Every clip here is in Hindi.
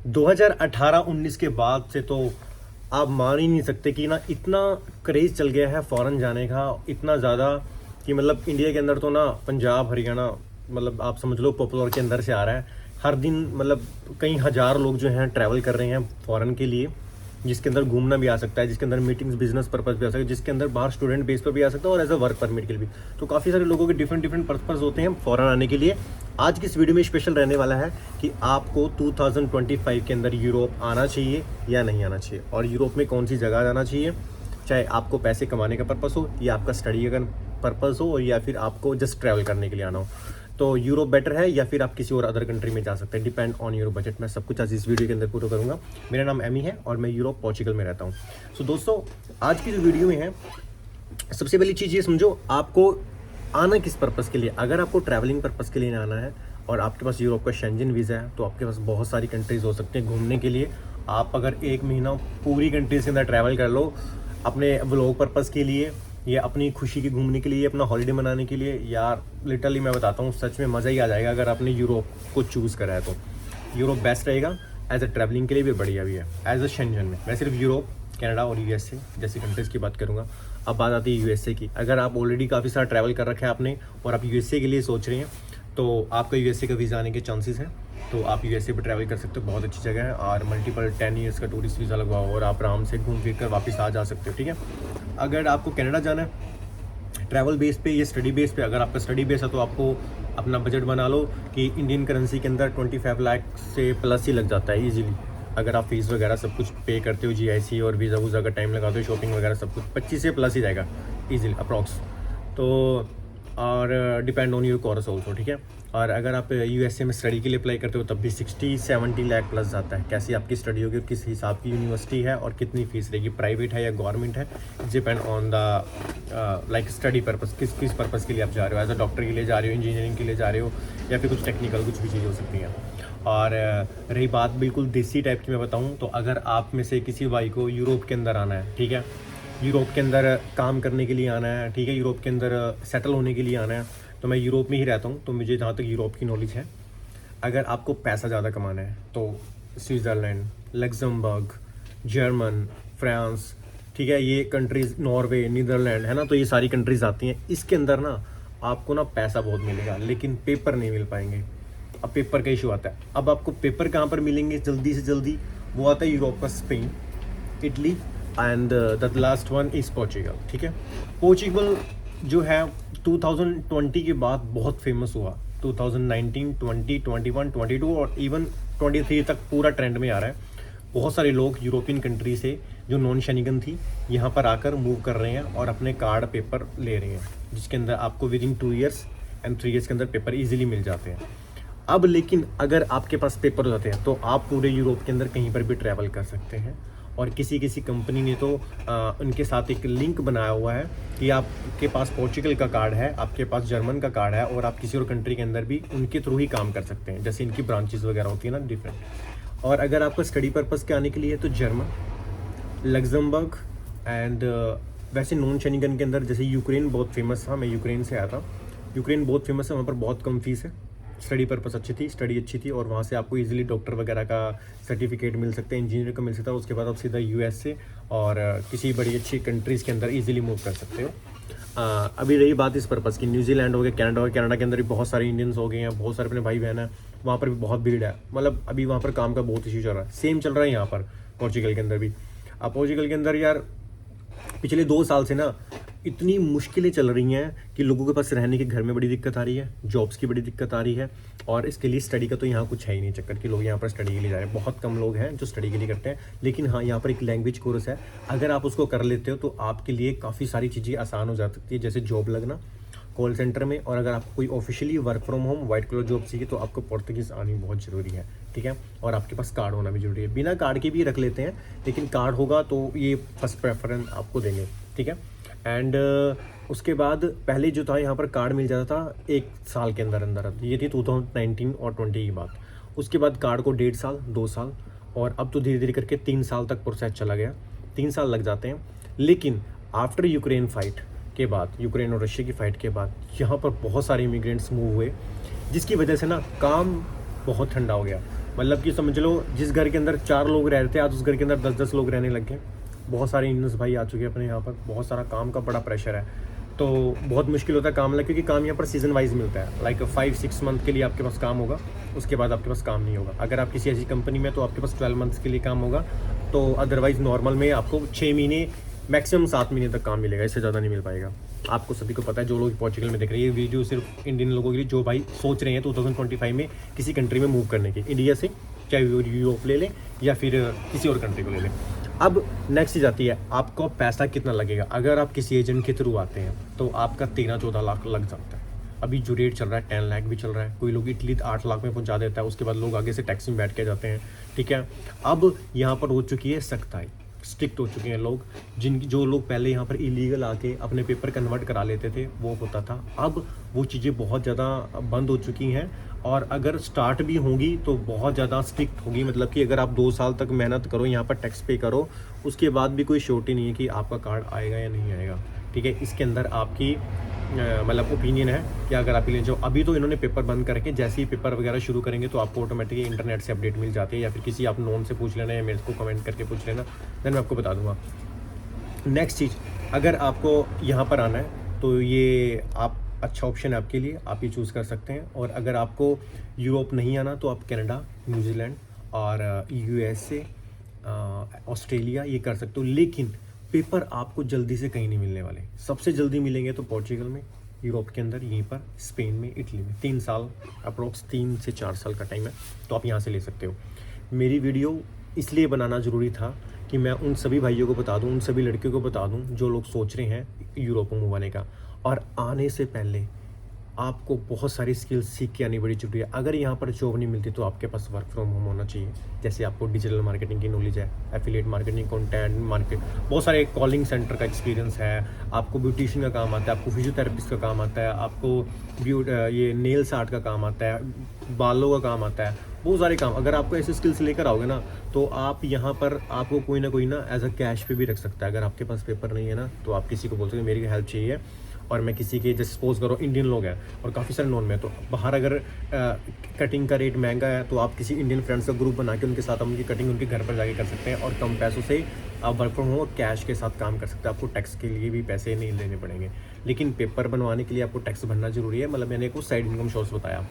2018-19 के बाद से तो आप मान ही नहीं सकते कि ना इतना क्रेज़ चल गया है फ़ॉरेन जाने का, इतना ज़्यादा कि मतलब इंडिया के अंदर तो ना पंजाब हरियाणा मतलब आप समझ लो पॉपुलर के अंदर से आ रहा है। हर दिन मतलब कई हज़ार लोग जो हैं ट्रैवल कर रहे हैं फ़ॉरेन के लिए, जिसके अंदर घूमना भी आ सकता है, जिसके अंदर मीटिंग्स बिजनेस पर्पस भी आ सकता है, जिसके अंदर बाहर स्टूडेंट बेस पर भी आ सकता है और एज अ वर्क परमिट के लिए भी। तो काफ़ी सारे लोगों के डिफरेंट पर्पस होते हैं फ़ॉरेन आने के लिए। आज की इस वीडियो में स्पेशल रहने वाला है कि आपको 2025 के अंदर यूरोप आना चाहिए या नहीं आना चाहिए, और यूरोप में कौन सी जगह जाना चाहिए, चाहे आपको पैसे कमाने का पर्पस हो या आपका स्टडी का पर्पस हो या फिर आपको जस्ट ट्रैवल करने के लिए आना हो। तो यूरोप बेटर है या फिर आप किसी और अदर कंट्री में जा सकते हैं, डिपेंड ऑन योर बजट। मैं सब कुछ आज इस वीडियो के अंदर पूरा करूंगा। मेरा नाम एमी है और मैं यूरोप पोर्चुगल में रहता हूँ। सो दोस्तों, आज की जो वीडियो में है, सबसे पहली चीज़ ये समझो, आपको आना किस पर्पज़ के लिए। अगर आपको ट्रैवलिंग पर्पज़ के लिए आना है और आपके पास यूरोप का शेंजन वीज़ा है, तो आपके पास बहुत सारी कंट्रीज़ हो सकती हैं घूमने के लिए। आप अगर एक महीना पूरी कंट्रीज़ के अंदर ट्रैवल कर लो अपने व्लॉग पर्पज़ के लिए या अपनी खुशी की घूमने के लिए, अपना हॉलीडे मनाने के लिए, यार लिटरली मैं बताता हूँ सच में मज़ा ही आ जाएगा। अगर आपने यूरोप को चूज़ करा है तो यूरोप बेस्ट रहेगा। एज अ ट्रैवलिंग के लिए भी बढ़िया भी है। एज अ शेंजन में मैं सिर्फ यूरोप, कनाडा और यूएसए जैसी कंट्रीज़ की बात करूँगा। अब बात आती है यूएसए की। अगर आप ऑलरेडी काफ़ी सारा ट्रैवल कर रखा है आपने और आप यूएसए के लिए सोच रहे हैं, तो आपका यूएसए का वीज़ा आने के चांसेस हैं। तो आप यूएसए पर ट्रैवल कर सकते हो, बहुत अच्छी जगह है। और मल्टीपल 10 ईयर्स का टूरिस्ट वीज़ा लगवाओ और आप आराम से घूम फिर कर वापस आ जा सकते हो, ठीक है। अगर आपको कनाडा जाना है ट्रैवल बेस पे या स्टडी बेस पे, अगर आपका स्टडी बेस है तो आपको अपना बजट बना लो कि इंडियन करेंसी के अंदर 25 लाख से प्लस ही लग जाता है इजीली। अगर आप फीस वगैरह सब कुछ पे करते हो, जीआईसी और वीज़ा वूज़ा का टाइम लगाते हो, शॉपिंग वगैरह सब कुछ 25 से प्लस ही जाएगा इजीली अप्रॉक्स। तो और depend on your course also, ठीक है। और अगर आप यूएसए में स्टडी के लिए अप्लाई करते हो तब भी 60-70 लाख प्लस जाता है। कैसी आपकी स्टडी होगी, किस हिसाब की यूनिवर्सिटी है और कितनी फीस रहेगी, प्राइवेट है या गवर्नमेंट है, depend on the like study purpose, किस पर्पज़ के लिए आप जा रहे हो। एज अ डॉक्टर के लिए जा रहे हो, इंजीनियरिंग के लिए जा रहे हो, या फिर कुछ टेक्निकल कुछ भी चीज़ हो सकती है। और रही बात बिल्कुल देसी टाइप की मैं बताऊँ तो, अगर आप में से किसी भाई को यूरोप के अंदर आना है, ठीक है, यूरोप के अंदर काम करने के लिए आना है, ठीक है, यूरोप के अंदर सेटल होने के लिए आना है, तो मैं यूरोप में ही रहता हूँ, तो मुझे जहाँ तक यूरोप की नॉलेज है, अगर आपको पैसा ज़्यादा कमाना है तो स्विट्ज़रलैंड, लग्जमबर्ग, जर्मन, फ्रांस, ठीक है, ये कंट्रीज़, नॉर्वे, नीदरलैंड, है ना, तो ये सारी कंट्रीज़ आती हैं। इसके अंदर ना आपको ना पैसा बहुत मिलेगा लेकिन पेपर नहीं मिल पाएंगे। अब पेपर का इशू आता है। अब आपको पेपर कहाँ पर मिलेंगे जल्दी से जल्दी, वो आता है यूरोप का Spain, Italy and the last one is Portugal, ठीक है। पोर्चुगल जो है 2020 के बाद बहुत फेमस हुआ। 2019, 20, 21, 22 और इवन 23 तक पूरा ट्रेंड में आ रहा है। बहुत सारे लोग यूरोपियन कंट्री से जो नॉन शेंगन थी यहाँ पर आकर मूव कर रहे हैं और अपने कार्ड पेपर ले रहे हैं, जिसके अंदर आपको विदिन 2 ईयर्स एंड 3 ईयर्स के अंदर पेपर ईजिली मिल जाते हैं। अब लेकिन अगर आपके पास पेपर हो जाते हैं तो आप पूरे यूरोप के अंदर कहीं पर भी ट्रैवल कर सकते हैं। और किसी कंपनी ने तो उनके साथ एक लिंक बनाया हुआ है कि आपके पास पोर्चुगल का कार्ड है, आपके पास जर्मन का कार्ड है और आप किसी और कंट्री के अंदर भी उनके थ्रू ही काम कर सकते हैं, जैसे इनकी ब्रांचेस वगैरह होती है ना डिफरेंट। और अगर आपका स्टडी पर्पज़ के आने के लिए तो जर्मन, लग्जमबर्ग एंड वैसे नॉन शेंगन के अंदर जैसे यूक्रेन बहुत फेमस था। मैं यूक्रेन से आया था। यूक्रेन बहुत फेमस है, वहाँ पर बहुत कम फीस है, स्टडी पर्पस अच्छी थी, स्टडी अच्छी थी और वहाँ से आपको इजीली डॉक्टर वगैरह का सर्टिफिकेट मिल सकते हैं, इंजीनियर का मिल सकता है। उसके बाद आप सीधा यूएसए और किसी बड़ी अच्छी कंट्रीज़ के अंदर इजीली मूव कर सकते हो। अभी रही बात इस पर्पज़ की, न्यूजीलैंड हो गया, कनाडा हो गया, कनाडा के अंदर भी बहुत सारे इंडियंस हो गए हैं, बहुत सारे अपने भाई बहन हैं, वहाँ पर भी बहुत भीड़ है। मतलब अभी वहाँ पर काम का बहुत इशू चल रहा है, सेम चल रहा है यहाँ पर पोर्चुगल के अंदर भी। अब पोर्चुगल के अंदर यार पिछले 2 साल से ना इतनी मुश्किलें चल रही हैं कि लोगों के पास रहने के घर में बड़ी दिक्कत आ रही है, जॉब्स की बड़ी दिक्कत आ रही है, और इसके लिए स्टडी का तो यहाँ कुछ है ही नहीं चक्कर कि लोग यहाँ पर स्टडी के लिए जा रहे हैं। बहुत कम लोग हैं जो स्टडी के लिए करते हैं। लेकिन हाँ, यहाँ पर एक लैंग्वेज कोर्स है, अगर आप उसको कर लेते हो तो आपके लिए काफ़ी सारी चीज़ें आसान हो जा सकती है, जैसे जॉब लगना कॉल सेंटर में। और अगर आपको कोई officially work from home white collar job चाहिए तो आपको पोर्तुगीज़ आनी बहुत ज़रूरी है, ठीक है। और आपके पास कार्ड होना भी ज़रूरी है। बिना कार्ड के भी रख लेते हैं, लेकिन कार्ड होगा तो ये फर्स्ट प्रेफरेंस आपको देंगे, ठीक है। एंड उसके बाद पहले जो था यहाँ पर कार्ड मिल जाता था 1 साल के अंदर अंदर, ये थी 2019 और 20 की बात। उसके बाद कार्ड को 1.5 साल, 2 साल और अब तो धीरे धीरे करके 3 साल तक प्रोसेस चला गया। 3 साल लग जाते हैं। लेकिन आफ्टर यूक्रेन फाइट के बाद, यूक्रेन और रशिया की फाइट के बाद यहाँ पर बहुत सारे इमिग्रेंट्स मूव हुए, जिसकी वजह से ना काम बहुत ठंडा हो गया। मतलब कि समझ लो जिस घर के अंदर 4 लोग रह रहे थे आज उस घर के अंदर 10-10 लोग रहने लग गए। बहुत सारे इंडियंस भाई आ चुके हैं अपने यहाँ पर, बहुत सारा काम का बड़ा प्रेशर है, तो बहुत मुश्किल होता है काम लग, क्योंकि काम यहाँ पर सीज़न वाइज मिलता है। लाइक 5-6 मंथ के लिए आपके पास काम होगा, उसके बाद आपके पास काम नहीं होगा। अगर आप किसी ऐसी कंपनी में तो आपके पास 12 मंथ्स के लिए काम होगा, तो अदरवाइज़ नॉर्मल में आपको 6 महीने मैक्सिमम 7 महीने तक काम मिलेगा, इससे ज़्यादा नहीं मिल पाएगा। आपको सभी को पता है, जो लोग पोर्चुगल में देख रहे हैं, ये वीडियो सिर्फ इंडियन लोगों के लिए जो भाई सोच रहे हैं 2025 में किसी कंट्री में मूव करने की, इंडिया से चाहे यूरोप ले लें या फिर किसी और कंट्री को ले लें। अब नेक्स्ट चीज़ आती है, आपको पैसा कितना लगेगा। अगर आप किसी एजेंट के थ्रू आते हैं तो आपका 13-14 लाख लग जाता है। अभी जो रेट चल रहा है 10 लाख भी चल रहा है, कोई लोग इटली 8 लाख में पहुंचा देता है, उसके बाद लोग आगे से टैक्सी में बैठ के जाते हैं। ठीक है, अब यहाँ पर हो चुकी है सख्ताई, स्ट्रिक्ट हो चुके हैं लोग। जो लोग पहले यहाँ पर इलीगल आके अपने पेपर कन्वर्ट करा लेते थे वो होता था, अब वो चीज़ें बहुत ज़्यादा बंद हो चुकी हैं, और अगर स्टार्ट भी होंगी तो बहुत ज़्यादा स्ट्रिक्ट होगी। मतलब कि अगर आप 2 साल तक मेहनत करो, यहाँ पर टैक्स पे करो, उसके बाद भी कोई श्योरिटी नहीं है कि आपका कार्ड आएगा या नहीं आएगा। ठीक है, इसके अंदर आपकी मतलब ओपिनियन है कि अगर आप ले जाओ। अभी तो इन्होंने पेपर बंद करके जैसे ही पेपर वगैरह शुरू करेंगे तो आपको ऑटोमेटिकली इंटरनेट से अपडेट मिल जाती है, या फिर किसी आप नोन से पूछ लेना या मेरे को कमेंट करके पूछ लेना, देन मैं आपको बता दूंगा। नेक्स्ट चीज़, अगर आपको यहाँ पर आना है तो ये आप अच्छा ऑप्शन है आपके लिए, आप ये चूज़ कर सकते हैं। और अगर आपको यूरोप नहीं आना तो आप कनाडा, न्यूजीलैंड और USA, ऑस्ट्रेलिया ये कर सकते हो। लेकिन पेपर आपको जल्दी से कहीं नहीं मिलने वाले। सबसे जल्दी मिलेंगे तो पोर्चुगल में, यूरोप के अंदर यहीं पर, स्पेन में, इटली में। 3 साल अप्रोक्स 3 से 4 साल का टाइम है, तो आप यहाँ से ले सकते हो। मेरी वीडियो इसलिए बनाना ज़रूरी था कि मैं उन सभी भाइयों को बता दूं, उन सभी लड़कियों को बता दूं जो लोग सोच रहे हैं यूरोप में मूव आने का। और आने से पहले आपको बहुत सारी स्किल्स सीख के आनी बड़ी ज़रूरी है। अगर यहाँ पर जॉब नहीं मिलती तो आपके पास वर्क फ्रॉम होम होना चाहिए। जैसे आपको डिजिटल मार्केटिंग की नॉलेज है, एफिलिएट मार्केटिंग, कंटेंट मार्केट, बहुत सारे कॉलिंग सेंटर का एक्सपीरियंस है, आपको ब्यूटिशियन का काम आता है, आपको फिजियोथेरेपिस्ट का काम आता है, आपको ये नेल्स आर्ट का काम आता है, बालों का काम आता है, बहुत सारे काम। अगर आपको ऐसे स्किल्स लेकर आओगे ना तो आप यहाँ पर आपको कोई ना एज अ कैश पे भी रख सकता है। अगर आपके पास पेपर नहीं है ना तो आप किसी को बोल सकते हैं मेरी हेल्प चाहिए, और मैं किसी के, जैसे सपोज करो इंडियन लोग हैं और काफ़ी सारे नॉन में, तो बाहर अगर कटिंग का रेट महंगा है तो आप किसी इंडियन फ्रेंड्स का ग्रुप बना के उनके साथ उनकी कटिंग उनके घर पर जाके कर सकते हैं, और कम पैसों से आप वर्क फ्रॉम होम और कैश के साथ काम कर सकते हैं। आपको टैक्स के लिए भी पैसे नहीं लेने पड़ेंगे, लेकिन पेपर बनवाने के लिए आपको टैक्स भरना जरूरी है। मतलब मैंने कुछ साइड इनकम सोर्स बताया।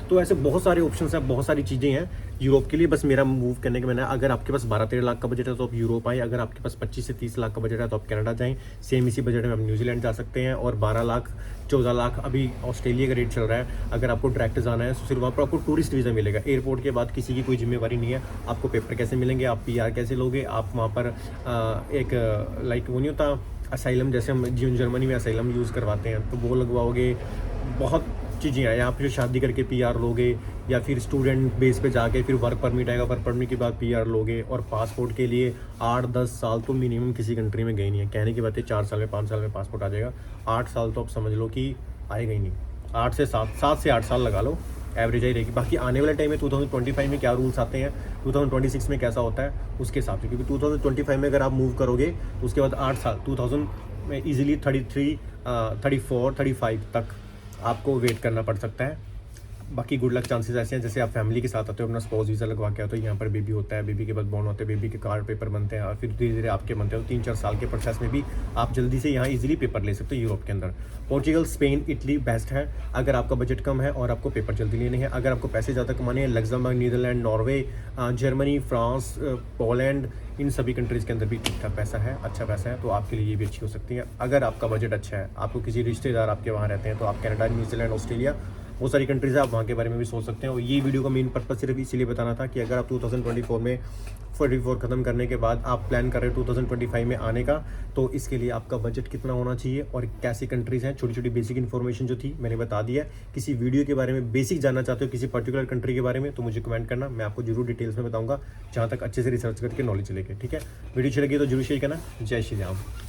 तो ऐसे बहुत सारे ऑप्शंस हैं, बहुत सारी चीज़ें हैं यूरोप के लिए। बस मेरा मूव करने का मैंने, अगर आपके पास 12-13 लाख का बजट है तो आप यूरोप आए, अगर आपके पास 25 से 30 लाख का बजट है तो आप कनाडा जाएं, सेम इसी बजट में आप न्यूजीलैंड जा सकते हैं, और 12 लाख 14 लाख अभी ऑस्ट्रेलिया का रेट चल रहा है। अगर आपको डायरेक्ट जाना है तो सिर्फ वहाँ पर आपको टूरिस्ट वीज़ा मिलेगा, एयरपोर्ट के बाद किसी की कोई जिम्मेवारी नहीं है। आपको पेपर कैसे मिलेंगे, आप PR कैसे लोगे, आप वहाँ पर एक लाइक वो नहीं होता असाइलम, जैसे हम जर्मनी में असाइलम यूज़ करवाते हैं तो वो लगवाओगे। बहुत चीज़ें हैं यहाँ पर, शादी करके PR लोगे, या फिर स्टूडेंट बेस पे जाके फिर वर्क परमिट आएगा, वर्क परमिट के बाद PR लोगे। और पासपोर्ट के लिए 8-10 साल तो मिनिमम किसी कंट्री में गई नहीं है। कहने की बात है 4 साल में 5 साल में पासपोर्ट आ जाएगा, 8 साल तो आप समझ लो कि आएगा ही नहीं। 8 से 8 साल लगा लो, एवरेज ही रहेगी। बाकी आने वाले टाइम में 2025 में क्या रूल्स आते हैं, 2026 में कैसा होता है उसके हिसाब से, क्योंकि 2025 में अगर आप मूव करोगे तो उसके बाद 8 साल 2000 में ईजिली 33, 34, 35 तक आपको वेट करना पड़ सकता है। बाकी गुड लक चांसेस ऐसे हैं, जैसे आप फैमिली के साथ आते हो, अपना स्पाउस वीज़ा लगवा के आते हो, यहाँ पर बेबी होता है, बेबी के बाद बॉर्न होते हैं, बेबी के कार्ड पेपर बनते हैं, और फिर धीरे धीरे आपके बनते हो। 3-4 साल के प्रोसेस में भी आप जल्दी से यहाँ इजीली पेपर ले सकते हो यूरोप के अंदर। पोर्चुगल, स्पेन, इटली बेस्ट है अगर आपका बजट कम है और आपको पेपर जल्दी लेने हैं। अगर आपको पैसे ज़्यादा कमाने हैं, Luxembourg, Netherlands, Norway, Germany, France, Poland, इन सभी कंट्रीज़ के अंदर भी ठीक ठाक पैसा है, अच्छा पैसा है, तो आपके लिए ये भी अच्छी हो सकती है। अगर आपका बजट अच्छा है, आपको किसी रिश्तेदार आपके वहाँ रहते हैं, तो आप कनाडा, न्यूजीलैंड, ऑस्ट्रेलिया, बहुत सारी कंट्रीज़ है, आप वहाँ के बारे में भी सोच सकते हैं। और ये वीडियो का मेन पर्पस सिर्फ इसीलिए बताना था कि अगर आप 2024 में 44 ख़त्म करने के बाद आप प्लान कर रहे हो 2025 में आने का, तो इसके लिए आपका बजट कितना होना चाहिए और कैसी कंट्रीज़ हैं, छोटी छोटी बेसिक इन्फॉर्मेशन जो थी मैंने बता दिया। किसी वीडियो के बारे में बेसिक जानना चाहते हो किसी पर्टिकुलर कंट्री के बारे में, तो मुझे कमेंट करना, मैं आपको जरूर डिटेल्स में बताऊँगा, जहाँ तक अच्छे से रिसर्च करके नॉलेज लेके। ठीक है, वीडियो अच्छी लगी तो जरूर शेयर करना। जय श्री राम।